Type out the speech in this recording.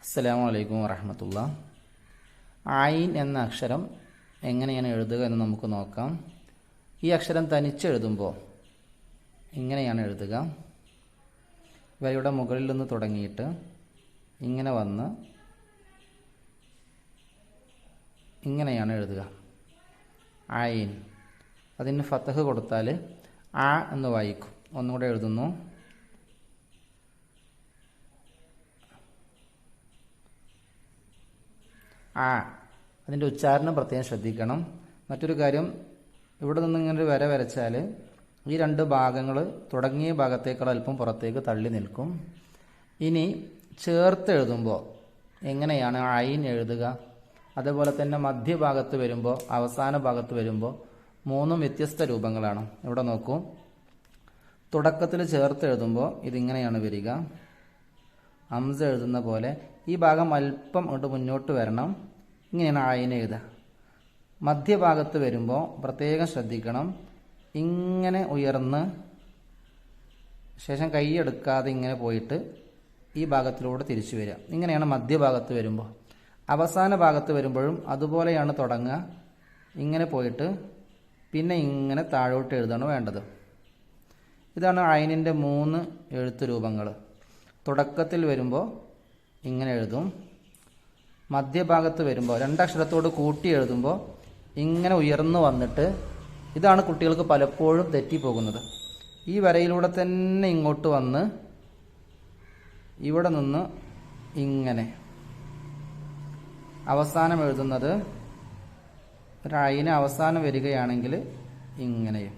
അസ്സലാമു അലൈക്കും വറഹ്മത്തുള്ളാ. ഐൻ എന്ന അക്ഷരം എങ്ങനെയാണ് എഴുതുക എന്ന് നമുക്ക് നോക്കാം. ഈ അക്ഷരം തനിച്ചെഴുതുമ്പോൾ ഇങ്ങനെയാണ് എഴുതുക. വരയുടെ മുകളിൽ നിന്ന് തുടങ്ങിയിട്ട് ഇങ്ങനെ വന്ന് ഇങ്ങനെയാണ് എഴുതുക. ഐൻ. അതിന് ഫതഹ് കൊടുത്താൽ ആ എന്ന് വായിക്കും. ഒന്നുകൂടെ എഴുതുന്നു. ആ. അതിൻ്റെ ഉച്ചാരണം പ്രത്യേകം ശ്രദ്ധിക്കണം. മറ്റൊരു കാര്യം, ഇവിടെ നിന്ന് ഇങ്ങനെ ഒരു വര വരച്ചാൽ ഈ രണ്ട് ഭാഗങ്ങൾ തുടങ്ങിയ ഭാഗത്തേക്കാൾ അല്പം പുറത്തേക്ക് തള്ളി നിൽക്കും. ഇനി ചേർത്ത് എഴുതുമ്പോൾ എങ്ങനെയാണ് ഐൻ എഴുതുക, അതേപോലെ തന്നെ മധ്യഭാഗത്ത് വരുമ്പോൾ അവസാന ഭാഗത്ത് വരുമ്പോൾ മൂന്നും വ്യത്യസ്ത രൂപങ്ങളാണ്. ഇവിടെ നോക്കൂ. തുടക്കത്തിൽ ചേർത്ത് എഴുതുമ്പോൾ ഇതിങ്ങനെയാണ് വരിക. ഹംസ എഴുതുന്ന പോലെ ഈ ഭാഗം അല്പം അങ്ങോട്ട് മുന്നോട്ട് വരണം. ഇങ്ങനെയാണ് ഐൻ എഴുതുക. മധ്യഭാഗത്ത് വരുമ്പോൾ പ്രത്യേകം ശ്രദ്ധിക്കണം. ഇങ്ങനെ ഉയർന്ന് ശേഷം കൈയെടുക്കാതെ ഇങ്ങനെ പോയിട്ട് ഈ ഭാഗത്തിലൂടെ തിരിച്ചു വരിക. ഇങ്ങനെയാണ് മധ്യഭാഗത്ത് വരുമ്പോൾ. അവസാന ഭാഗത്ത് വരുമ്പോഴും അതുപോലെയാണ് തുടങ്ങുക. ഇങ്ങനെ പോയിട്ട് പിന്നെ ഇങ്ങനെ താഴോട്ട് എഴുതാണ് വേണ്ടത്. ഇതാണ് ഐനിൻ്റെ 3 എഴുത്ത് രൂപങ്ങൾ. തുടക്കത്തിൽ വരുമ്പോൾ ഇങ്ങനെ എഴുതും. മധ്യഭാഗത്ത് വരുമ്പോൾ രണ്ടക്ഷരത്തോട് കൂട്ടി എഴുതുമ്പോൾ ഇങ്ങനെ ഉയർന്നു വന്നിട്ട്, ഇതാണ് കുട്ടികൾക്ക് പലപ്പോഴും തെറ്റിപ്പോകുന്നത്. ഈ വരയിലൂടെ തന്നെ ഇങ്ങോട്ട് വന്ന് ഇവിടെ നിന്ന് ഇങ്ങനെ അവസാനം എഴുതുന്നത് ഒരു ഐന് അവസാനം വരികയാണെങ്കിൽ ഇങ്ങനെയും